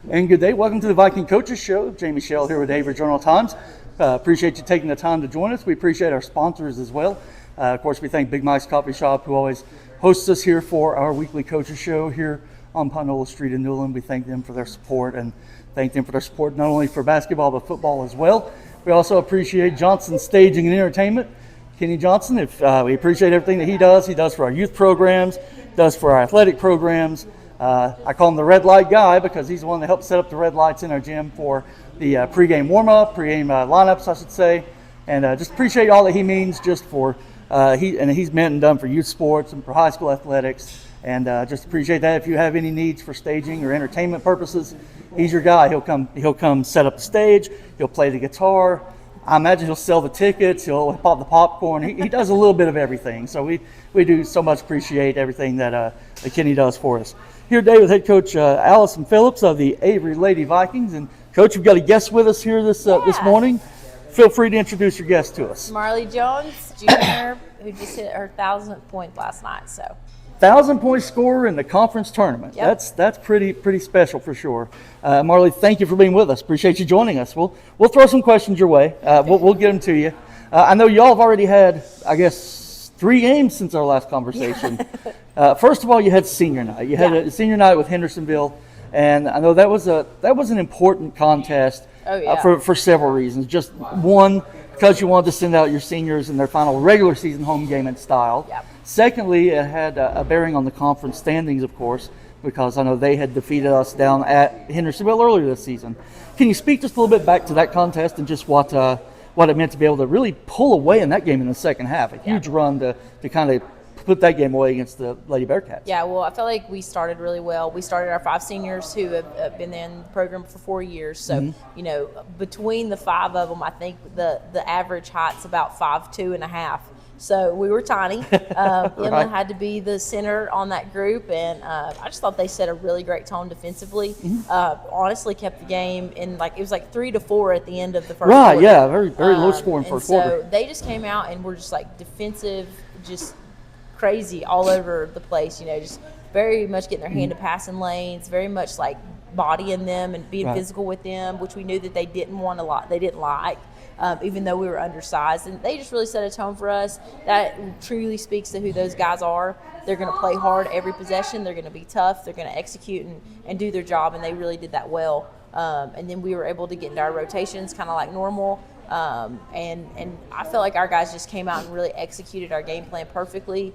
And good day. Welcome to the Viking Coaches Show. Jamie Shell here with Avery Journal-Times. Appreciate you taking the time to join us. We appreciate our sponsors as well. Of course, we thank Big Mike's Coffee Shop, who always hosts us here for our weekly Coaches Show here on Panola Street in Newland. We thank them for their support and thank them for their support not only for basketball but football as well. We also appreciate Johnson Staging and Entertainment. Kenny Johnson, we appreciate everything that he does for our youth programs, does for our athletic programs. I call him the red light guy because he's the one that helped set up the red lights in our gym for the pregame warm-up, pregame lineups, I should say. And just appreciate all that he means just for he's meant and done for youth sports and for high school athletics. And just appreciate that. If you have any needs for staging or entertainment purposes, he's your guy. He'll come set up the stage. He'll play the guitar. I imagine he'll sell the tickets. He'll pop the popcorn. He does a little bit of everything. So we do so much appreciate everything that Kenny does for us. Here today with head coach Allison Phillips of the Avery Lady Vikings. And coach, we've got a guest with us here this morning. Feel free to introduce your guest to us. Marley Jones, junior, who just hit her 1,000th point last night. 1,000-point scorer in the conference tournament. Yep. That's pretty special for sure. Marley, thank you for being with us. Appreciate you joining us. We'll throw some questions your way. We'll get them to you. I know y'all have already had, I guess, 3 games since our last conversation. First of all, you had senior night. You had a senior night with Hendersonville, and I know that was an important contest for several reasons. Just one, because you wanted to send out your seniors in their final regular season home game in style. Yep. Secondly, it had a bearing on the conference standings, of course, because I know they had defeated us down at Hendersonville earlier this season. Can you speak just a little bit back to that contest and just what it meant to be able to really pull away in that game in the second half? A huge run to kind of put that game away against the Lady Bearcats. Yeah, well, I feel like we started really well. We started our 5 seniors who have been in the program for 4 years. So, between the 5 of them, I think the average height's about 5'2.5". So we were tiny. Emma had to be the center on that group, and I just thought they set a really great tone defensively. Honestly, kept the game in it was 3-4 at the end of the first quarter. Right, yeah, very low scoring first quarter. So they just came out and were just defensive, just crazy all over the place. Just very much getting their hand to passing lanes, very much bodying them and being physical with them, which we knew that they didn't want a lot. They didn't like. Even though we were undersized. And they just really set a tone for us. That truly speaks to who those guys are. They're going to play hard every possession. They're going to be tough. They're going to execute and do their job, and they really did that well. And then we were able to get into our rotations kind of like normal. And I felt like our guys just came out and really executed our game plan perfectly.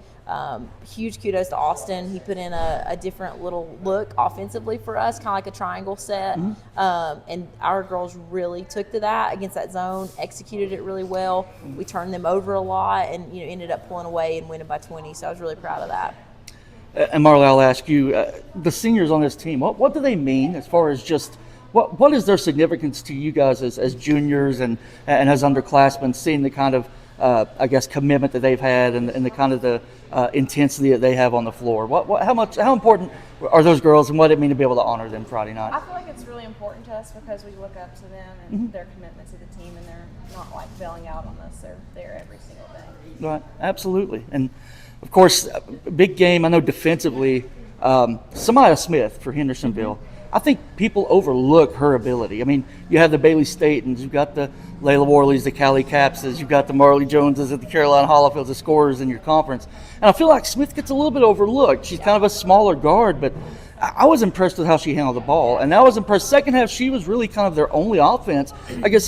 Huge kudos to Austin. He put in a different little look offensively for us, kind of like a triangle set. And our girls really took to that against that zone, executed it really well. We turned them over a lot and ended up pulling away and winning by 20. So I was really proud of that. And Marley, I'll ask you, the seniors on this team, what do they mean as far as just what is their significance to you guys as juniors and as underclassmen, seeing the kind of commitment that they've had and the kind of the intensity that they have on the floor? How important are those girls, and what did it mean to be able to honor them Friday night? I feel like it's really important to us because we look up to them and their commitment to the team, and they're not bailing out on us. They're there every single day. Right, absolutely. And of course, big game. I know defensively, Samaya Smith for Hendersonville. I think people overlook her ability. I mean, you have the Bailey Statons, you've got the Layla Worleys, the Callie Capses, you've got the Marley Joneses at the Carolina Hollifields, the scorers in your conference. And I feel like Smith gets a little bit overlooked. She's kind of a smaller guard, but I was impressed with how she handled the ball. And I was impressed. Second half, she was really kind of their only offense. I guess,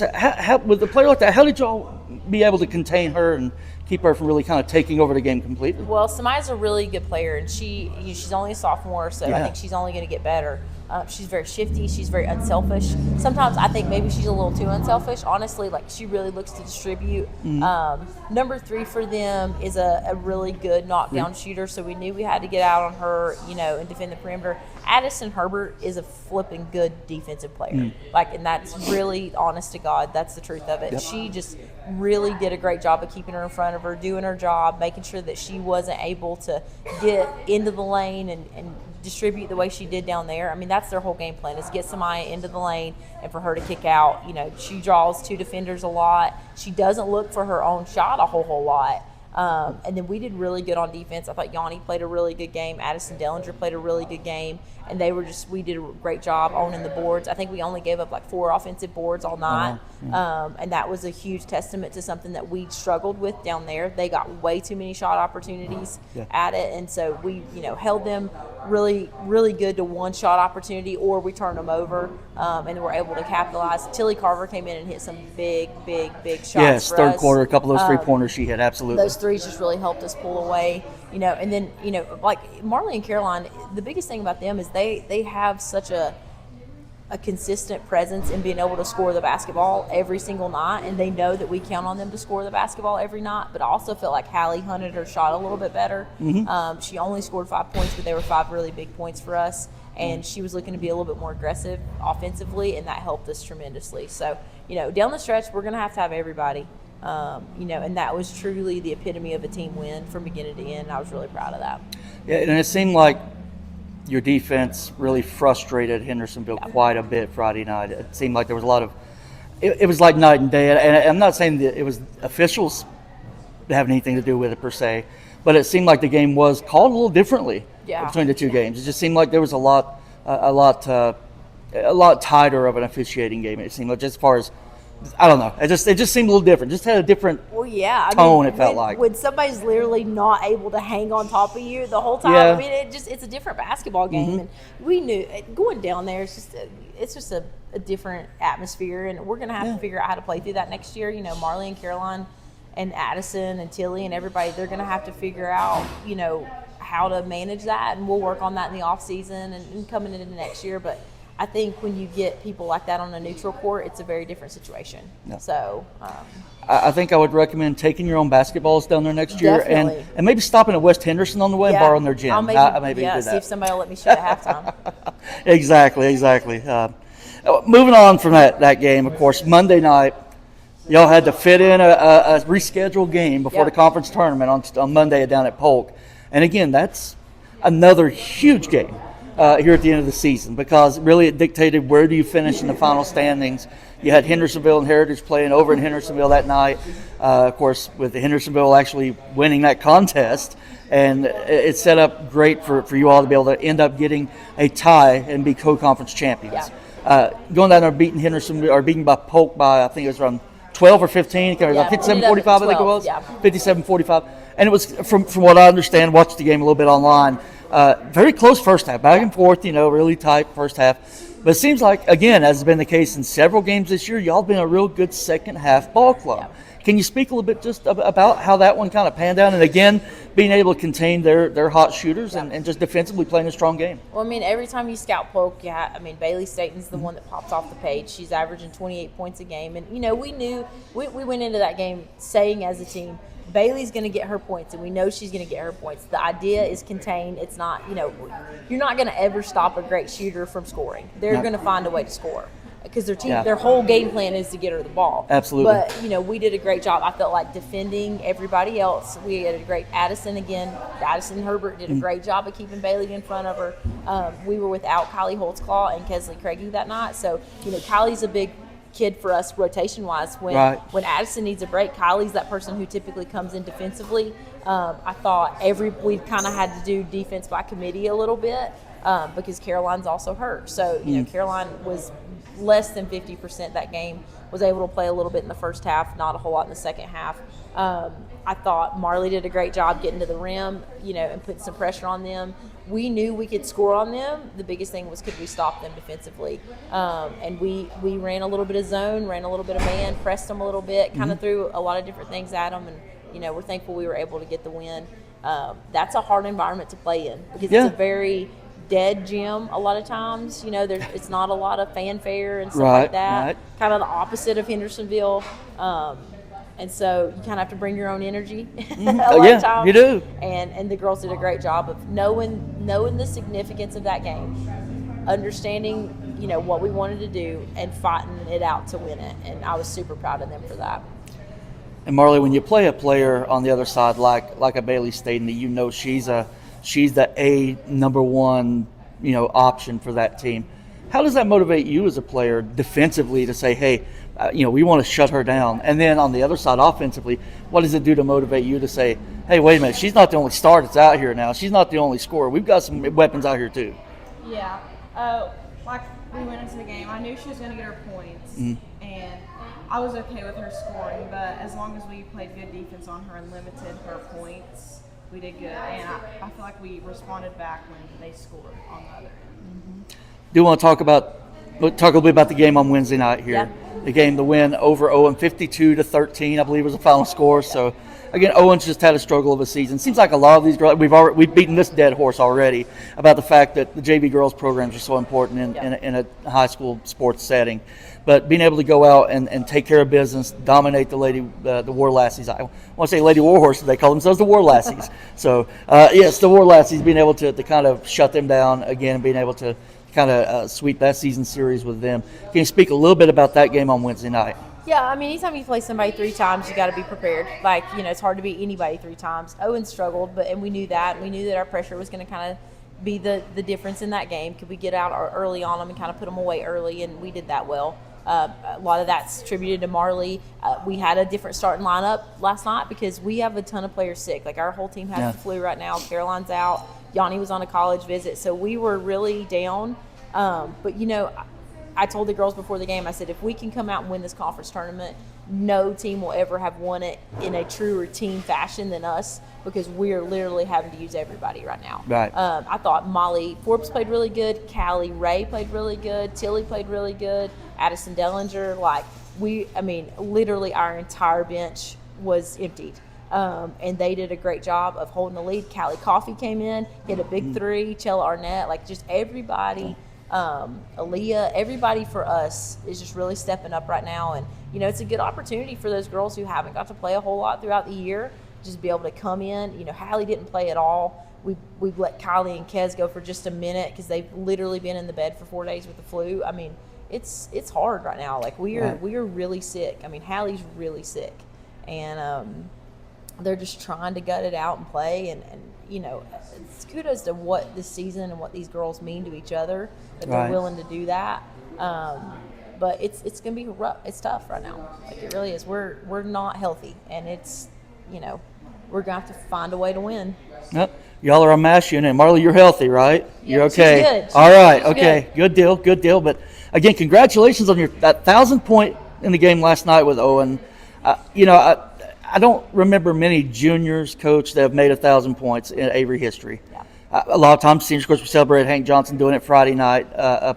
with a player like that, how did y'all be able to contain her and keep her from really kind of taking over the game completely? Well, Samaya's a really good player, and she's only a sophomore, so I think she's only going to get better. She's very shifty. She's very unselfish. Sometimes I think maybe she's a little too unselfish. Honestly, she really looks to distribute. Number 3 for them is a really good knockdown shooter, so we knew we had to get out on her, and defend the perimeter. Addison Herbert is a flipping good defensive player. And that's really, honest to God, that's the truth of it. Yep. She just really did a great job of keeping her in front of her, doing her job, making sure that she wasn't able to get into the lane and distribute the way she did down there. I mean, that's their whole game plan, is get Samaya into the lane and for her to kick out. She draws 2 defenders a lot. She doesn't look for her own shot a whole lot. And then we did really good on defense. I thought Yanni played a really good game. Addison Dellinger played a really good game. And we did a great job owning the boards. I think we only gave up like 4 offensive boards all night. And that was a huge testament to something that we struggled with down there. They got way too many shot opportunities at it. And so we, held them really, really good to one shot opportunity, or we turned them over and were able to capitalize. Tilly Carver came in and hit some big shots. Yes, for third us. quarter, a couple of those 3-pointers she hit, absolutely. Those threes just really helped us pull away, and then, like Marley and Caroline, the biggest thing about them is they have such a consistent presence in being able to score the basketball every single night, and they know that we count on them to score the basketball every night. But I also felt like Hallie hunted her shot a little bit better. She only scored 5 points, but they were 5 really big points for us, and she was looking to be a little bit more aggressive offensively, and that helped us tremendously. So, down the stretch, we're going to have everybody. And that was truly the epitome of a team win from beginning to end. I was really proud of that. Yeah, and it seemed like your defense really frustrated Hendersonville quite a bit Friday night. It seemed like there was a lot of – it was like night and day. And I'm not saying that it was officials having anything to do with it per se, but it seemed like the game was called a little differently between the two games. It just seemed like there was a lot tighter of an officiating game. It seemed like, just as far as – I don't know. It just seemed a little different. Just had a different tone. It felt like when somebody's literally not able to hang on top of you the whole time. Yeah. I mean, it's a different basketball game, and we knew going down there. It's just a different atmosphere, and we're gonna have to figure out how to play through that next year. Marley and Caroline, and Addison and Tilly and everybody, they're gonna have to figure out how to manage that, and we'll work on that in the off season and coming into next year. But I think when you get people like that on a neutral court, it's a very different situation. Yeah. So I think I would recommend taking your own basketballs down there next year, definitely. and maybe stopping at West Henderson on the way and borrowing their gym. I'll maybe do that. See if somebody will let me shoot at halftime. Exactly. Moving on from that game, of course, Monday night, y'all had to fit in a rescheduled game before the conference tournament on Monday down at Polk. And again, that's another huge game here at the end of the season, because really it dictated where do you finish in the final standings. You had Hendersonville and Heritage playing over in Hendersonville that night, of course, with Hendersonville actually winning that contest. And it set up great for you all to be able to end up getting a tie and be co-conference champions. Going down there beating Hendersonville, or beating by Polk by, I think it was around 12 or 15, 57-45 I think it was, 57-45. And it was, from what I understand, watched the game a little bit online, very close first half, back and forth, really tight first half. But it seems like, again, as has been the case in several games this year, y'all have been a real good second half ball club. Can you speak a little bit just about how that one kind of panned out, and again, being able to contain their hot shooters and just defensively playing a strong game? Well, I mean, every time you scout Polk, Bailey Staten's the one that pops off the page. She's averaging 28 points a game. And, we knew we went into that game saying as a team, Bailey's going to get her points, and we know she's going to get her points. The idea is contained. It's not, you're not going to ever stop a great shooter from scoring. They're going to find a way to score, because their whole game plan is to get her the ball. Absolutely. But, we did a great job. I felt like defending everybody else. We had a great Addison Herbert did a great job of keeping Bailey in front of her. We were without Kylie Holtzclaw and Kesley Craigie that night. So, Kylie's a big kid for us rotation-wise. When Addison needs a break, Kylie's that person who typically comes in defensively. I thought we kind of had to do defense by committee a little bit because Caroline's also hurt. So, Caroline was less than 50% that game, was able to play a little bit in the first half, not a whole lot in the second half. I thought Marley did a great job getting to the rim, and putting some pressure on them. We knew we could score on them. The biggest thing was, could we stop them defensively? And we ran a little bit of zone, ran a little bit of man, pressed them a little bit, kind of threw a lot of different things at them. And, we're thankful we were able to get the win. That's a hard environment to play in, because it's a very dead gym a lot of times. It's not a lot of fanfare and stuff like that. Kind of the opposite of Hendersonville. And so you kind of have to bring your own energy a lot of times. You do. And the girls did a great job of knowing the significance of that game, understanding, what we wanted to do, and fighting it out to win it. And I was super proud of them for that. And Marley, when you play a player on the other side like a Bailey Staten, she's the number one option for that team. How does that motivate you as a player defensively to say, hey, we want to shut her down? And then on the other side, offensively, what does it do to motivate you to say, hey, wait a minute, she's not the only star that's out here now. She's not the only scorer. We've got some weapons out here too. Yeah. Like we went into the game, I knew she was going to get her points, and I was okay with her scoring. But as long as we played good defense on her and limited her points, we did good. And I feel like we responded back when they scored on the other end. Do you want to talk a little bit about the game on Wednesday night here? Yeah. The win over Owen, 52-13, I believe was the final score. So, again, Owen's just had a struggle of a season. Seems like a lot of these girls, we've beaten this dead horse already about the fact that the JV girls programs are so important in a high school sports setting. But being able to go out and take care of business, dominate the War Lassies. I want to say Lady War Horses. They call themselves the War Lassies. So, yes, the War Lassies, being able to kind of shut them down again, being able to kind of sweep that season series with them. Can you speak a little bit about that game on Wednesday night? Yeah, I mean, anytime you play somebody 3 times, you got to be prepared. Like, it's hard to beat anybody 3 times. Owen struggled, and we knew that. We knew that our pressure was going to kind of be the difference in that game. Could we get out early on them and kind of put them away early, and we did that well. A lot of that's attributed to Marley. We had a different starting lineup last night because we have a ton of players sick. Like, our whole team has the flu right now. Caroline's out. Yanni was on a college visit. So we were really down. But, I told the girls before the game, I said, if we can come out and win this conference tournament, no team will ever have won it in a truer team fashion than us because we're literally having to use everybody right now. Right. I thought Molly Forbes played really good. Callie Ray played really good. Tilly played really good. Addison Dellinger. Literally our entire bench was emptied. And they did a great job of holding the lead. Callie Coffey came in, hit a big 3. Chella Arnett, just everybody. Aaliyah, everybody for us is just really stepping up right now. And, it's a good opportunity for those girls who haven't got to play a whole lot throughout the year, just be able to come in. Hallie didn't play at all. We've let Kylie and Kez go for just a minute because they've literally been in the bed for 4 days with the flu. I mean, it's hard right now. We are really sick. I mean, Hallie's really sick. And they're just trying to gut it out and play. And it's kudos to what this season and what these girls mean to each other, that they're willing to do that. But it's going to be rough. It's tough right now. It really is. We're not healthy, and it's, we're going to have to find a way to win. Yep. Y'all are a mash unit. Marley, you're healthy, right? Yeah, you're okay. She's good. All right. She's okay. Good deal. But again, congratulations on that 1,000 point in the game last night with Owen. I don't remember many juniors, coach, that have made 1,000 points in Avery history. Yeah. A lot of times, seniors, of course, we celebrate Hank Johnson doing it Friday night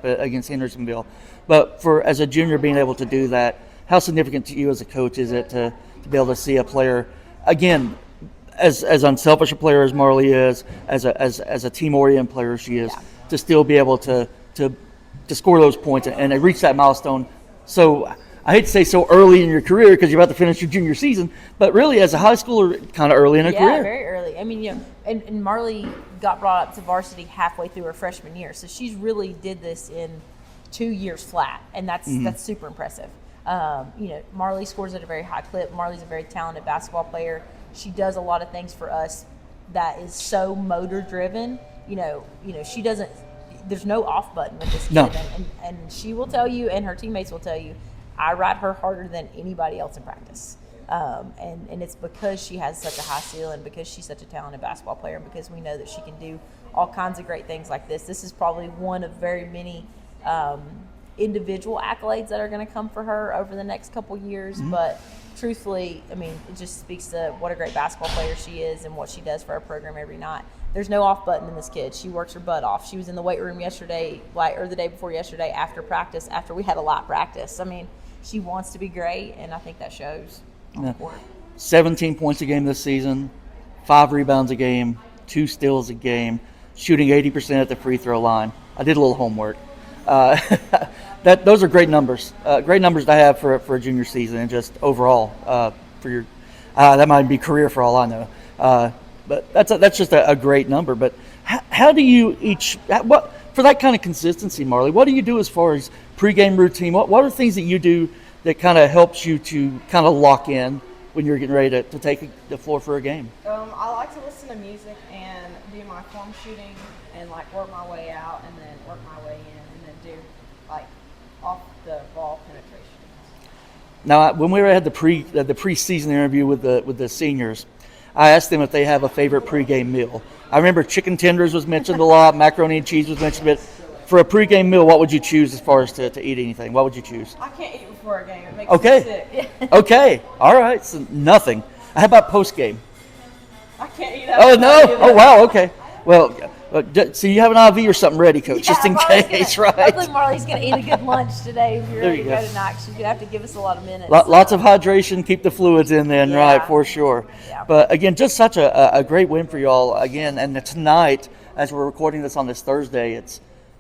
against Hendersonville. But as a junior being able to do that, how significant to you as a coach is it to be able to see a player, again, as unselfish a player as Marley is, as a team-oriented player she is, to still be able to score those points and reach that milestone? So I hate to say so early in your career because you're about to finish your junior season, but really as a high schooler, kind of early in her career. Yeah, very early. I mean, and Marley got brought up to varsity halfway through her freshman year, so she's really did this in 2 years flat, and that's super impressive. Marley scores at a very high clip. Marley's a very talented basketball player. She does a lot of things for us that is so motor driven. She doesn't. There's no off button with this kid, No. and she will tell you, and her teammates will tell you, I ride her harder than anybody else in practice. And it's because she has such a high ceiling, because she's such a talented basketball player, and because we know that she can do all kinds of great things like this. This is probably one of very many individual accolades that are going to come for her over the next couple years. Mm-hmm. But truthfully, I mean, it just speaks to what a great basketball player she is and what she does for our program every night. There's no off button in this kid. She works her butt off. She was in the weight room yesterday, or the day before yesterday, after practice, after we had a light practice. I mean, she wants to be great, and I think that shows on the court. 17 points a game this season, 5 rebounds a game, 2 steals a game, shooting 80% at the free throw line. I did a little homework. Those are great numbers. Great numbers to have for a junior season, and just overall for your that might be career for all I know. But that's just a great number. But how do you what for that kind of consistency, Marley? What do you do as far as pregame routine? What are things that you do that kind of helps you to kind of lock in when you're getting ready to take the floor for a game? I like to listen to music and do my form shooting and work my way out and then work my way in and then do the ball penetration. Now, when we had the preseason interview with the seniors, I asked them if they have a favorite pregame meal. I remember chicken tenders was mentioned a lot, macaroni and cheese was mentioned a bit. For a pregame meal, what would you choose as far as to eat anything? What would you choose? I can't eat before a game. It makes me sick. Okay. All right. So nothing. How about postgame? I can't eat that. Oh, no. Oh, wow. Okay. Well, so you have an IV or something ready, Coach, just in Marley's case, gonna, right? Hopefully Marley's going to eat a good lunch today. If you're There ready you to go. go tonight, she's going to have to give us a lot of minutes. Lots of hydration, keep the fluids in then, Yeah. right, for sure. Yeah. But again, just such a great win for y'all again. And tonight, as we're recording this on this Thursday,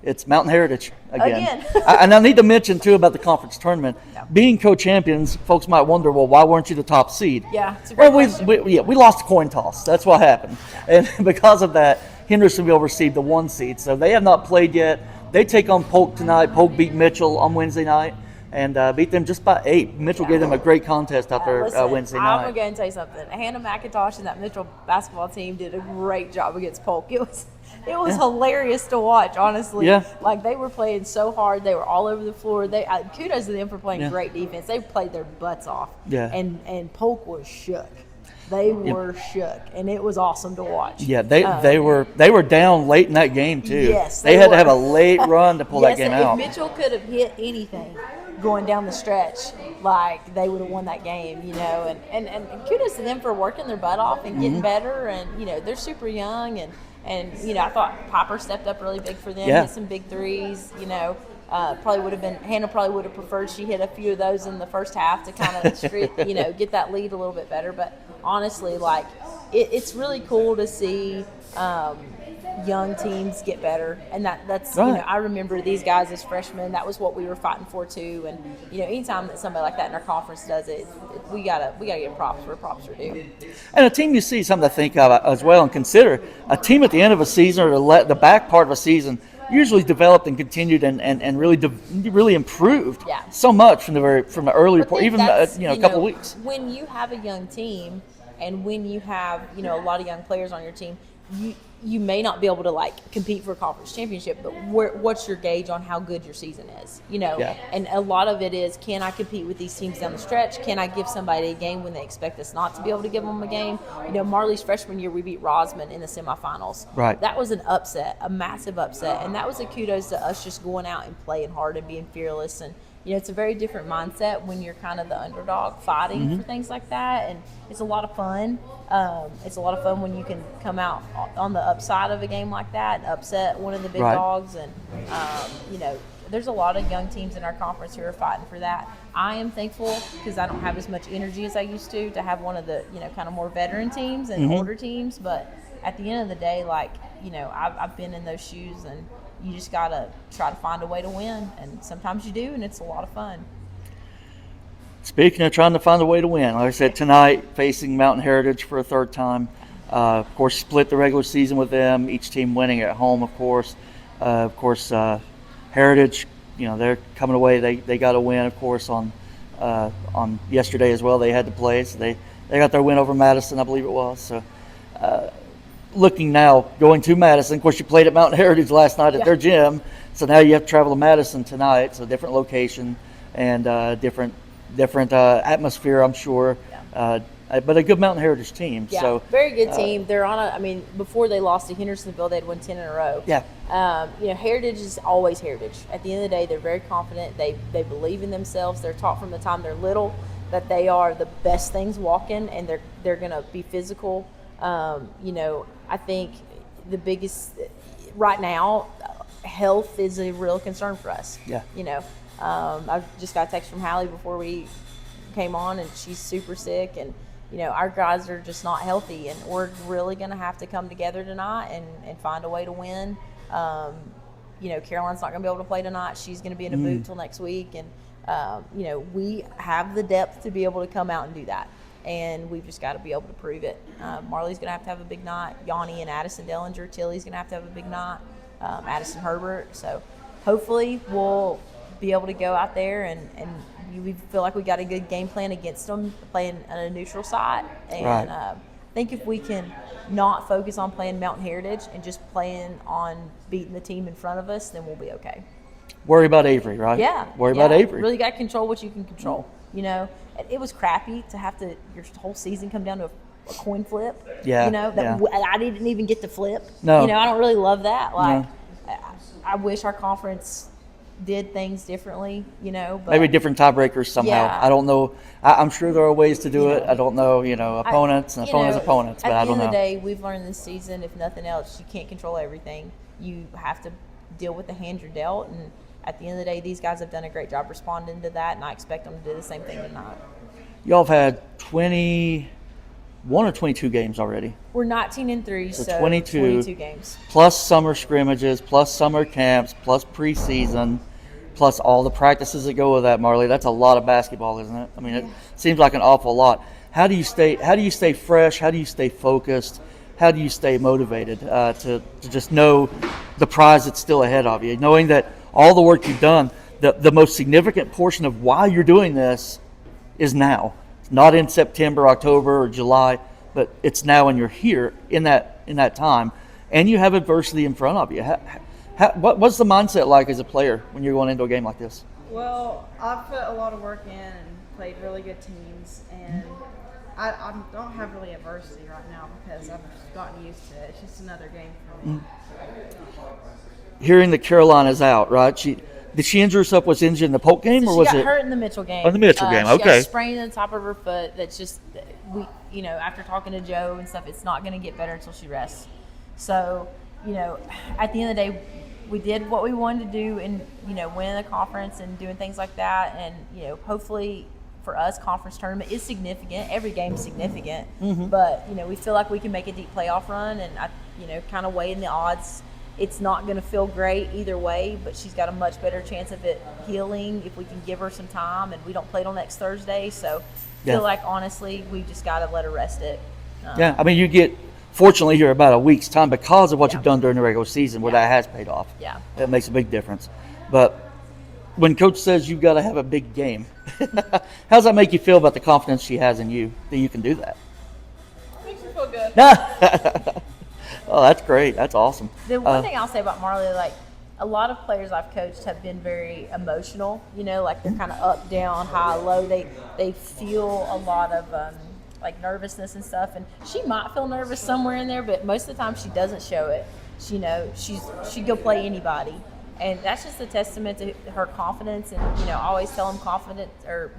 it's Mountain Heritage again. And I need to mention too about the conference tournament. Yeah. Being co-champions, folks might wonder, well, why weren't you the top seed? Yeah, it's a great Well, question. we lost a coin toss. That's what happened, and because of that, Hendersonville received the 1 seed. So they have not played yet. They take on Polk tonight. Polk beat Mitchell on Wednesday night and beat them just by 8. Mitchell gave them a great contest out there Listen, Wednesday I'm night. going to go and tell you something. Hannah McIntosh and that Mitchell basketball team did a great job against Polk. It was hilarious to watch, honestly. Yeah. Like, they were playing so hard. They were all over the floor. Kudos to them for playing Yeah. great defense. They played their butts off. Yeah. And Polk was shook. They were shook, and it was awesome to watch. Yeah, they were down late in that game too. Yes, they they had to were. have a late run to pull that game and out. if Mitchell could have hit anything going down the stretch, like, they would have won that game, you know. And kudos to them for working their butt off and getting better. And, you know, they're super young. And you know, I thought Piper stepped up really big for them, Yeah. hit some big threes, you know. Hannah probably would have preferred she hit a few of those in the first half to kind of, you know, get that lead a little bit better. But honestly, like, it's really cool to see young teams get better, and that's Right. you know, I remember these guys as freshmen. That was what we were fighting for too. And you know, anytime that somebody like that in our conference does it, we gotta give props where props are due. And a team you see something to think of as well and consider. A team at the end of a season or the back part of a season usually developed and continued and really improved Yeah. so much from the earlier But part, then even that's, a couple weeks. When you have a young team, and when you have, you know, a lot of young players on your team, you may not be able to, like, compete for a conference championship, but what's your gauge on how good your season is, you know? Yeah. And a lot of it is, can I compete with these teams down the stretch? Can I give somebody a game when they expect us not to be able to give them a game? You know, Marley's freshman year, we beat Rosman in the semifinals. Right. That was an upset, a massive upset, and that was a kudos to us just going out and playing hard and being fearless. And you know, it's a very different mindset when you're kind of the underdog fighting for things like that, and it's a lot of fun. It's a lot of fun when you can come out on the upside of a game like that and upset one of the big Right. dogs. And you know, there's a lot of young teams in our conference who are fighting for that. I am thankful because I don't have as much energy as I used to have one of the, you know, kind of more veteran teams and older teams. But at the end of the day, like, you know, I've been in those shoes, and you just gotta try to find a way to win, and sometimes you do, and it's a lot of fun. Speaking of trying to find a way to win, like I said, tonight facing Mountain Heritage for a third time. Of course, split the regular season with them, each team winning at home, of course. Heritage, you know, they're coming away. They got a win, of course, on yesterday as well. They had to play, so they got their win over Madison, I believe it was. So looking now, going to Madison. Of course, you played at Mountain Heritage last night at their gym, so now you have to travel to Madison tonight. So different location and different atmosphere, I'm sure. But a good Mountain Heritage team. Yeah, So very good team. They're on I mean, before they lost to Hendersonville, they'd won 10 in a row. Yeah. You know, Heritage is always Heritage. At the end of the day, they're very confident. They believe in themselves. They're taught from the time they're little that they are the best things walking, and they're going to be physical. You know, I think the biggest right now, health is a real concern for us. Yeah. You know, I just got a text from Hallie before we came on, and she's super sick, and you know, our guys are just not healthy, and we're really going to have to come together tonight and find a way to win. You know, Caroline's not going to be able to play tonight. She's going to be in a boot till next week, and you know, we have the depth to be able to come out and do that, and we've just got to be able to prove it. Marley's going to have a big night. Yanni and Addison Dellinger. Tilly's going to have a big night. Addison Herbert. So hopefully we'll be able to go out there and we feel like we got a good game plan against them, playing on a neutral site. And Right. I think if we can not focus on playing Mountain Heritage and just playing on beating the team in front of us, then we'll be okay. Worry about Avery, right? Yeah. Worry about Avery. Really got to control what you can control. You know, it was crappy to have to your whole season come down to a coin flip. Yeah. You know, that I didn't even get to flip. No. You know, I don't really love that. Like, No. I wish our conference did things differently, you know. But Maybe different tiebreakers somehow. Yeah. I don't know. I'm sure there are ways to do You it. know. I don't know, opponents and opponents' opponents, but I don't At the end know. of the day, we've learned this season, if nothing else, you can't control everything. You have to deal with the hand you're dealt, and at the end of the day, these guys have done a great job responding to that, and I expect them to do the same thing tonight. Y'all have had 21 or 22 games already, We're 19-3, so 22 games. plus summer scrimmages, plus summer camps, plus preseason, plus all the practices that go with that, Marley. That's a lot of basketball, isn't it? I mean, it seems like an awful lot. How do you stay fresh? How do you stay focused? How do you stay motivated to just know the prize that's still ahead of you, knowing that all the work you've done, the most significant portion of why you're doing this is now. It's not in September, October, or July, but it's now, and you're here in that time, and you have adversity in front of you. What's the mindset like as a player when you're going into a game like this? Well, I've put a lot of work in and played really good teams, and I don't have really adversity right now because I've gotten used to it. It's just another game for me. Hearing that Carolina's out, right? Did she injure herself? Was injured in the Polk game, So or she was got it? hurt in the Mitchell game. Oh, the Mitchell game, She got okay. a sprain in the top of her foot. That's just after talking to Joe and stuff, it's not going to get better until she rests. So, at the end of the day, we did what we wanted to do, and winning the conference and doing things like that, and hopefully for us, conference tournament is significant. Every game is significant, but we feel like we can make a deep playoff run, and kind of weighing the odds. It's not going to feel great either way, but she's got a much better chance of it healing if we can give her some time, and we don't play till next Thursday. So I feel like, honestly, we just got to let her rest it. Yeah, I mean, you get, fortunately, here about a week's time because of what you've done during the regular season where that has paid off. Yeah. That makes a big difference. But when Coach says you've got to have a big game, how does that make you feel about the confidence she has in you that you can do that? Makes me feel good. Oh, that's great. That's awesome. The one thing I'll say about Marley, like a lot of players I've coached have been very emotional, like they're kind of up, down, high, low. They feel a lot of like nervousness and stuff, and she might feel nervous somewhere in there, but most of the time she doesn't show it. She'd go play anybody. And that's just a testament to her confidence. And, I always tell them confidence or,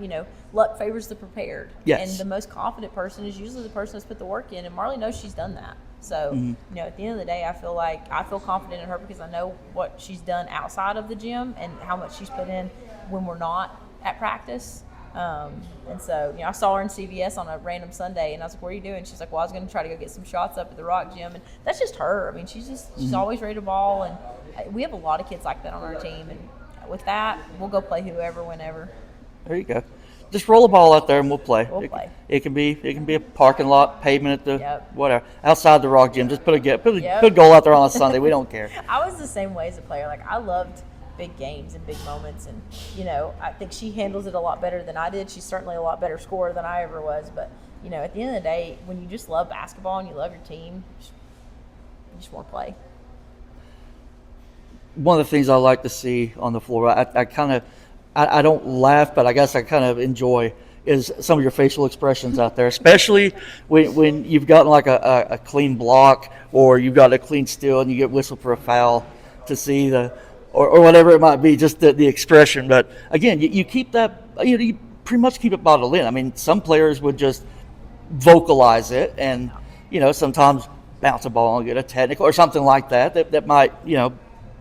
luck favors the prepared. Yes. And the most confident person is usually the person that's put the work in. And Marley knows she's done that. So, at the end of the day, I feel confident in her because I know what she's done outside of the gym and how much she's put in when we're not at practice. And so, I saw her in CVS on a random Sunday, and I was like, "What are you doing?" She's like, "Well, I was going to try to go get some shots up at the Rock Gym," and that's just her. I mean, she's always ready to ball, and we have a lot of kids like that on our team. And with that, we'll go play whoever, whenever. There you go. Just roll the ball out there and we'll play. We'll play. It can be a parking lot, pavement at the whatever outside the Rock Gym. Just put a goal out there on a Sunday. We don't care. I was the same way as a player. Like I loved big games and big moments, and I think she handles it a lot better than I did. She's certainly a lot better scorer than I ever was. But at the end of the day, when you just love basketball and you love your team, you just want to play. One of the things I like to see on the floor, I don't laugh, but I guess I kind of enjoy is some of your facial expressions out there, especially when you've gotten like a clean block or you've got a clean steal and you get whistled for a foul to see or whatever it might be, just the expression. But again, you keep that, you pretty much keep it bottled in. I mean, some players would just vocalize it and, sometimes bounce a ball and get a technical or something like that might,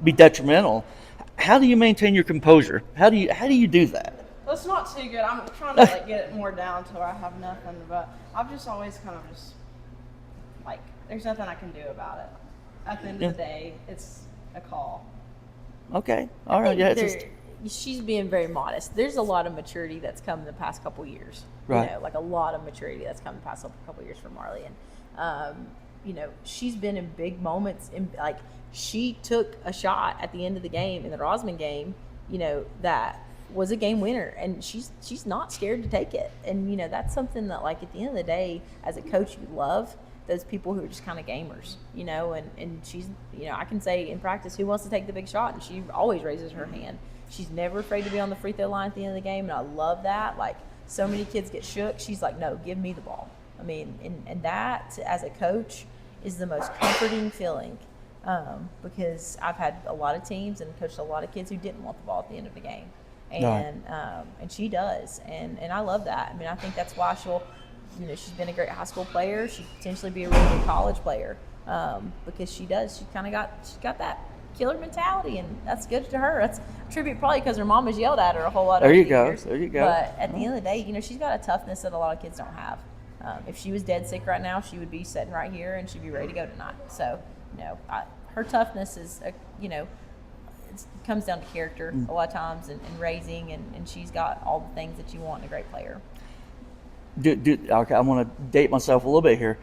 be detrimental. How do you maintain your composure? How do you do that? Well, it's not too good. I'm trying to get it more down to where I have nothing, but I've just always kind of just there's nothing I can do about it. At the end of the day, it's a call. Okay. All right. Yeah. She's being very modest. There's a lot of maturity that's come in the past couple years. Right. Like a lot of maturity that's come in the past couple years for Marley. And, she's been in big moments. She took a shot at the end of the game in the Rosman game, that was a game winner. And she's not scared to take it. And, that's something that, at the end of the day, as a coach, you love. those people who are just kind of gamers, and she's, I can say in practice, who wants to take the big shot? And she always raises her hand. She's never afraid to be on the free throw line at the end of the game, and I love that. Like, so many kids get shook. She's like, no, give me the ball. I mean, and that, as a coach, is the most comforting feeling, because I've had a lot of teams and coached a lot of kids who didn't want the ball at the end of the game. And and she does, and I love that. I mean, I think that's why she's been a great high school player. She could potentially be a really good college player, because she does. She's got that killer mentality, and that's good to her. That's a tribute probably because her mom has yelled at her a whole lot. There over you the go. years. There you go. But at the end of the day, she's got a toughness that a lot of kids don't have. If she was dead sick right now, she would be sitting right here and she'd be ready to go tonight. So, her toughness is, it comes down to character a lot of times, and raising, and she's got all the things that you want in a great player. Okay, I want to date myself a little bit here.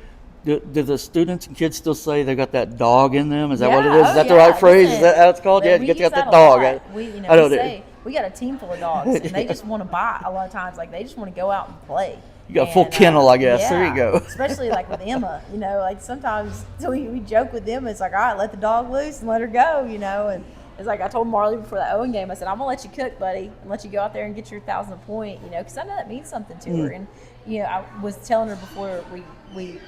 Do the students and kids still say they got that dog in them? Is that what it is? Is that the right phrase? Is that how it's called? Yeah, you got that dog. We got a team full of dogs, and they just want to bite a lot of times. Like, they just want to go out and play. You got a full kennel, I guess. Yeah, there you go. Especially like with Emma, like sometimes we joke with Emma. It's like, all right, let the dog loose and let her go, and it's like I told Marley before the Owen game, I said, I'm going to let you cook, buddy, and let you go out there and get your 1,000th point, because I know that means something to her. And, I was telling her before we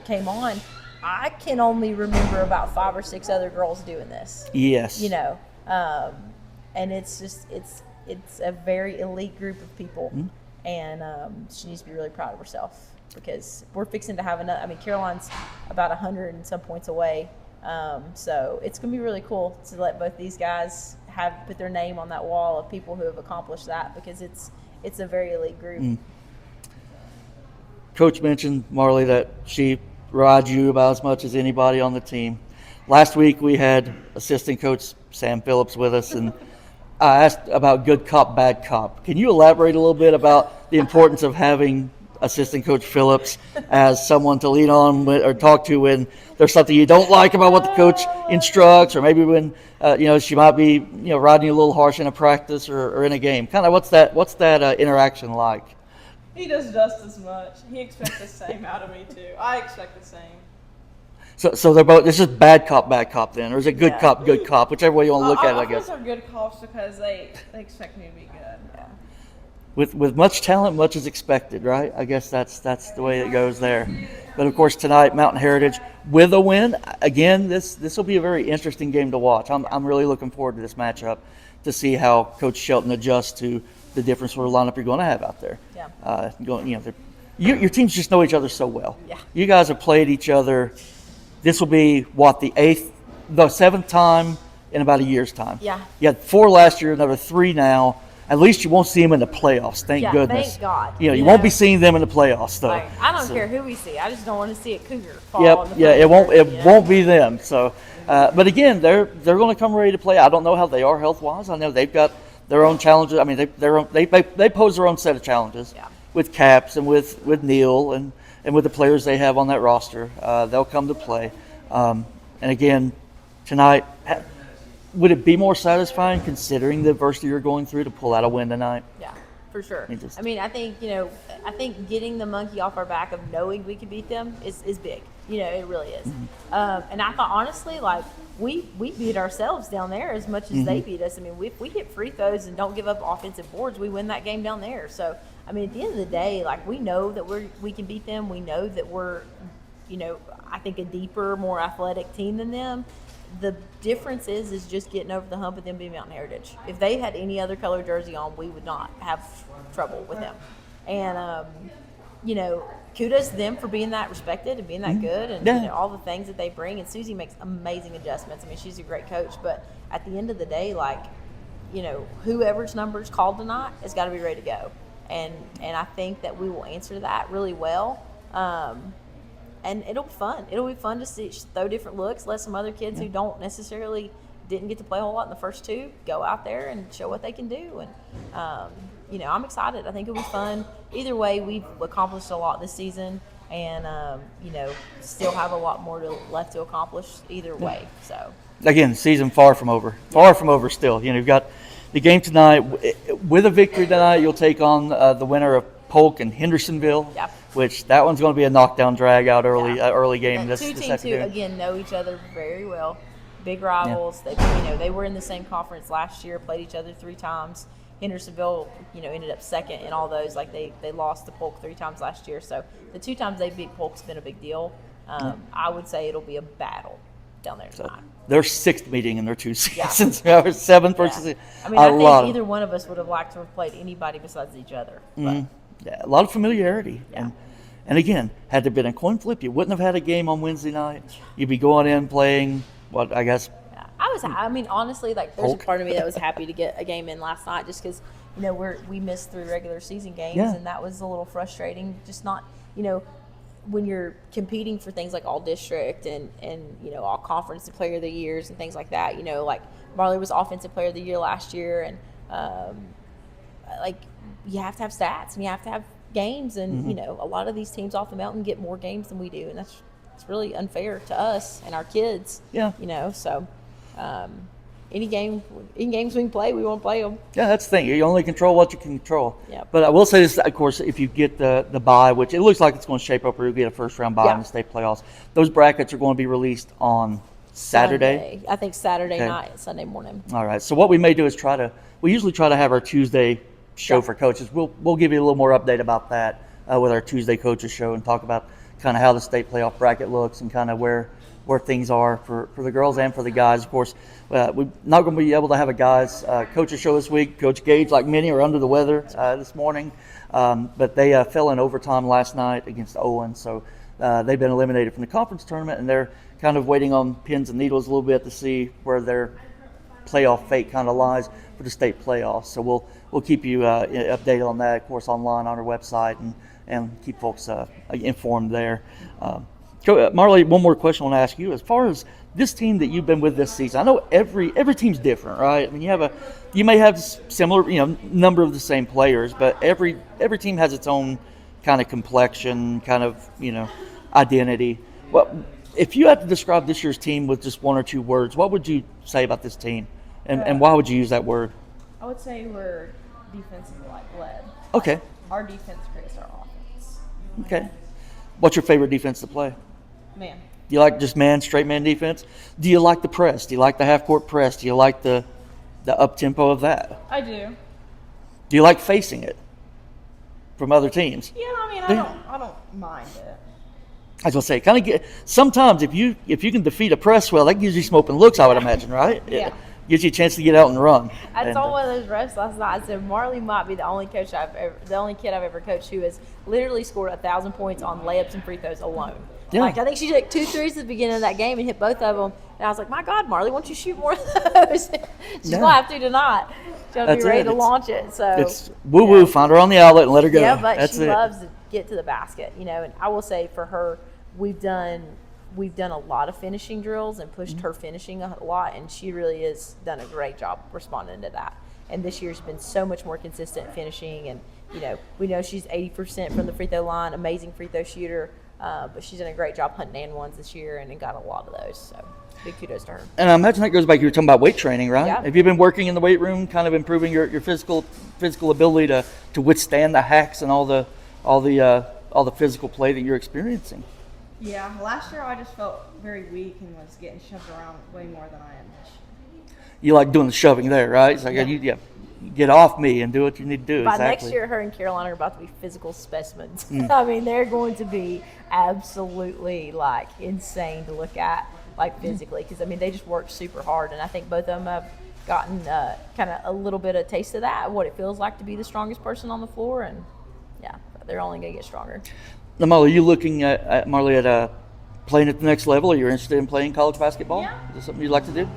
came on, I can only remember about 5 or 6 other girls doing this. Yes. And it's just, it's a very elite group of people. And she needs to be really proud of herself, because we're fixing to have another. I mean, Caroline's about 100 and some points away, so it's going to be really cool to let both these guys put their name on that wall of people who have accomplished that, because it's a very elite group. Coach mentioned, Marley, that she rides you about as much as anybody on the team. Last week we had assistant coach Sam Phillips with us, and I asked about good cop, bad cop. Can you elaborate a little bit about the importance of having assistant coach Phillips as someone to lean on or talk to when there's something you don't like about what the coach instructs, or maybe when she might be riding you a little harsh in a practice or in a game? Kind of what's that interaction like? He does just as much. He expects the same out of me too. I expect the same. So they're both. It's just bad cop then, or is it good cop, good cop? Whichever way you want to look at it, I guess. Are good cops because they expect me to be good. Yeah. With much talent, much is expected, right? I guess that's the way it goes there. But of course tonight, Mountain Heritage with a win. Again, this will be a very interesting game to watch. I'm really looking forward to this matchup to see how Coach Shelton adjusts to the different sort of lineup you're going to have out there. Yeah. Your teams just know each other so well. Yeah. You guys have played each other. This will be the 7th time in about a year's time. Yeah. You had 4 last year, another 3 now. At least you won't see them in the playoffs. Thank goodness. Thank God. You won't be seeing them in the playoffs, though. Like, I don't care who we see. I just don't want to see a Cougar fall. It won't be them. So, but again, they're going to come ready to play. I don't know how they are health-wise. I know they've got their own challenges. I mean, they pose their own set of challenges with Caps and with Neil and with the players they have on that roster. They'll come to play. And again, tonight, would it be more satisfying considering the adversity you're going through to pull out a win tonight? Yeah, for sure. I think getting the monkey off our back of knowing we can beat them is big. It really is. And I thought, honestly, like, we beat ourselves down there as much as they beat us. I mean, if we hit free throws and don't give up offensive boards, we win that game down there. So, I mean, at the end of the day, like, we know that we can beat them. We know that we're, I think a deeper, more athletic team than them. The difference is just getting over the hump of them being Mountain Heritage. If they had any other color jersey on, we would not have trouble with them. And, kudos to them for being that respected and being that good and all the things that they bring. And Susie makes amazing adjustments. I mean, she's a great coach. But at the end of the day, like, whoever's number is called tonight has got to be ready to go. And I think that we will answer that really well. And it'll be fun. It'll be fun to throw different looks, let some other kids who didn't get to play a whole lot in the first 2 go out there and show what they can do. And, I'm excited. I think it'll be fun. Either way, we've accomplished a lot this season and, still have a lot more left to accomplish either way. So, again, season far from over. Far from over still. You've got the game tonight. With a victory tonight, you'll take on the winner of Polk and Hendersonville, Yeah. which that one's going to be a knockdown drag out early game And this two teams who afternoon. again know each other very well, big rivals. They they were in the same conference last year, played each other 3 times. Hendersonville, ended up second in all those. Like they lost to Polk 3 times last year, so the 2 times they beat Polk's been a big deal. I would say it'll be a battle down there tonight. Their 6th meeting in their 2 Yeah. seasons. 7th versus Yeah. I a mean, I think lot either one of us would have liked to have played anybody besides each other. But Yeah, a lot of familiarity. Yeah. And again, had there been a coin flip, you wouldn't have had a game on Wednesday night. You'd be going in playing, I guess. yeah, I mean, honestly, like there's Polk. a part of me that was happy to get a game in last night just because, we missed 3 regular season games Yeah. and that was a little frustrating. Just not, when you're competing for things like all district and all conference player of the years and things like that, like Marley was offensive player of the year last year, and like you have to have stats and you have to have games, and a lot of these teams off the mountain get more games than we do, and it's really unfair to us and our kids. Yeah. So any games we can play, we won't play them. Yeah, that's the thing. You only control what you can control. Yep. But I will say this, of course, if you get the bye, which it looks like it's going to shape up where you get a first-round bye Yeah. in the state playoffs, those brackets are going to be released on Saturday. Sunday. I think Saturday Okay. night, Sunday morning. All right. So what we may do is we usually try to have our Tuesday show Yeah. for coaches. We'll give you a little more update about that with our Tuesday coaches show and talk about kind of how the state playoff bracket looks and kind of where things are for the girls and for the guys. Of course, we're not going to be able to have a guys coaches show this week. Coach Gage, like many, are under the weather this morning, but they fell in overtime last night against Owen, so they've been eliminated from the conference tournament, and they're kind of waiting on pins and needles a little bit to see where their playoff fate kind of lies for the state playoffs. So we'll keep you updated on that, of course, online on our website, and keep folks informed there. Marley, one more question I want to ask you. As far as this team that you've been with this season, I know every team's different, right? I mean, you may have similar, number of the same players, but every team has its own kind of complexion, kind of, identity. Well, if you had to describe this year's team with just 1 or 2 words, what would you say about this team, and why would you use that word? I would say we're defensively led. Okay. Our defense creates our offense. Okay. What's your favorite defense to play? Man, Do you like just straight man defense? Do you like the press? Do you like the half court press? Do you like the up tempo of that? I do. Do you like facing it from other teams? Yeah, I mean, I don't mind it. I was gonna say, kind of get sometimes if you can defeat a press well, that gives you some open looks. I would imagine, right? Yeah. It gives you a chance to get out and run. I And, told one of those refs last night. I said Marley might be the only kid I've ever coached who has literally scored 1,000 points on layups and free throws alone. Yeah. Like I think she took 2 threes at the beginning of that game and hit both of them. And I was like, my God, Marley, why don't you shoot more of those? She's gonna have to tonight. She'll be That's ready it. to launch it. So It's woo woo. Find her on the outlet and let her go. yeah, but That's she it. loves to get to the basket, And I will say for her, we've done a lot of finishing drills and pushed her finishing a lot, and she really has done a great job responding to that. And this year's been so much more consistent finishing, and we know she's 80% from the free throw line, amazing free throw shooter, but she's done a great job hunting and ones this year and got a lot of those. So big kudos to her. And I imagine that goes back. You were talking about weight training, right? Yeah. Have you been working in the weight room, kind of improving your physical ability to withstand the hacks and all the physical play that you're experiencing? Yeah, last year I just felt very weak and was getting shoved around way more than I am this year. You like doing the shoving there, right? It's like Yeah. you get off me and do what you need to do. By exactly. next year, her and Caroline are about to be physical specimens. I mean, they're going to be absolutely insane to look at, physically, because they just work super hard, and I think both of them have gotten kind of a little bit of taste of that, what it feels like to be the strongest person on the floor, and yeah, they're only going to get stronger. Now, Marley, are you looking at Marley at playing at the next level? Are you interested in playing college basketball? Yeah. Is that something you'd like to do?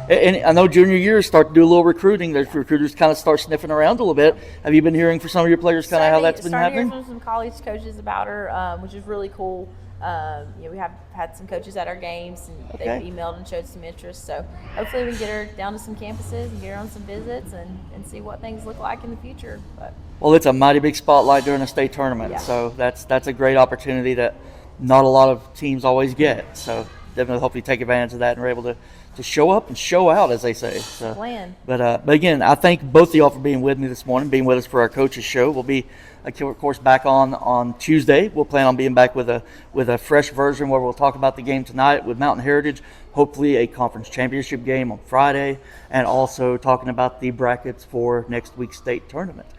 And I know junior years start to do a little recruiting. The recruiters kind of start sniffing around a little bit. Have you been hearing for some of your players kind of how that's been starting to happening? hear from some college coaches about her, which is really cool. We have had some coaches at our games, and Okay. they've emailed and showed some interest. So hopefully we can get her down to some campuses and get her on some visits and see what things look like in the future. But Well, it's a mighty big spotlight during a state tournament, Yeah. so that's a great opportunity that not a lot of teams always get. So definitely hopefully take advantage of that and are able to show up and show out, as they say. So, Plan. but again, I thank both of y'all for being with me this morning, being with us for our coaches show. We'll be, of course, back on Tuesday. We'll plan on being back with a fresh version where we'll talk about the game tonight with Mountain Heritage, hopefully a conference championship game on Friday, and also talking about the brackets for next week's state tournament.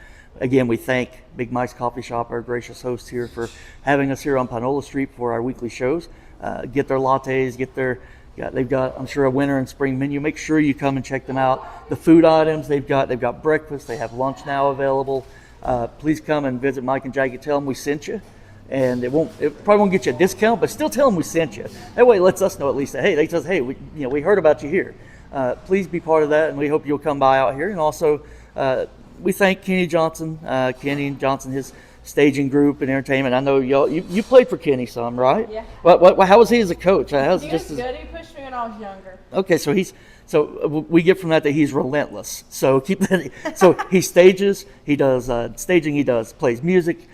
Again, we thank Big Mike's Coffee Shop, our gracious host here, for having us here on Pinola Street for our weekly shows. Get their lattes, they've got, I'm sure, a winter and spring menu. Make sure you come and check them out. The food items they've got breakfast. They have lunch now available. Please come and visit Mike and Jackie. Tell them we sent you, and it probably won't get you a discount, but still tell them we sent you. That way, it lets us know at least that hey, they tell us, hey, we heard about you here. Please be part of that, and we hope you'll come by out here. And also, we thank Kenny Johnson, his staging group and entertainment. I know you played for Kenny some, right? Yeah. How was he as a coach? He was good. He pushed me when I was younger. Okay, so we get from that he's relentless. So keep that. So he stages, he does staging, he plays music,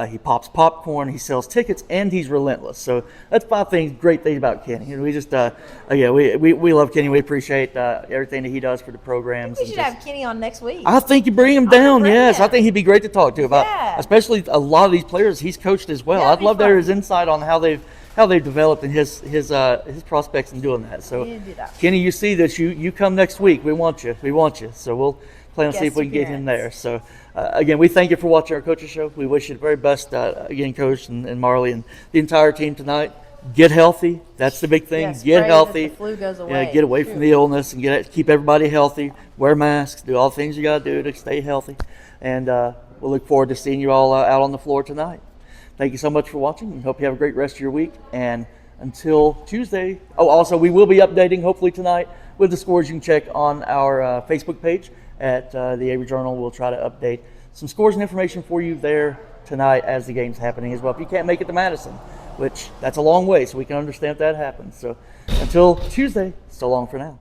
he pops popcorn, he sells tickets, and he's relentless. So that's 5 great things about Kenny. And we just we love Kenny. We appreciate everything that he does for the programs. We should have Kenny on next week. I think you bring him down. Yes, I think he'd be great to talk to about, especially a lot of these players he's coached as well. I'd love to hear his insight on how they've developed and his prospects in doing that. So Kenny, you see this, you come next week. We want you. So we'll plan on see if we can get him there. So again, we thank you for watching our coaches show. We wish you the very best again, Coach and Marley and the entire team tonight. Get healthy. That's the big thing. Get healthy. The flu goes away. Get away from the illness and keep everybody healthy. Wear masks. Do all the things you got to do to stay healthy. And we'll look forward to seeing you all out on the floor tonight. Thank you so much for watching, and hope you have a great rest of your week. And until Tuesday, also we will be updating hopefully tonight with the scores. You can check on our Facebook page at the Avery Journal. We'll try to update some scores and information for you there tonight as the game's happening as well. If you can't make it to Madison, which that's a long way, so we can understand if that happens. So until Tuesday, so long for now.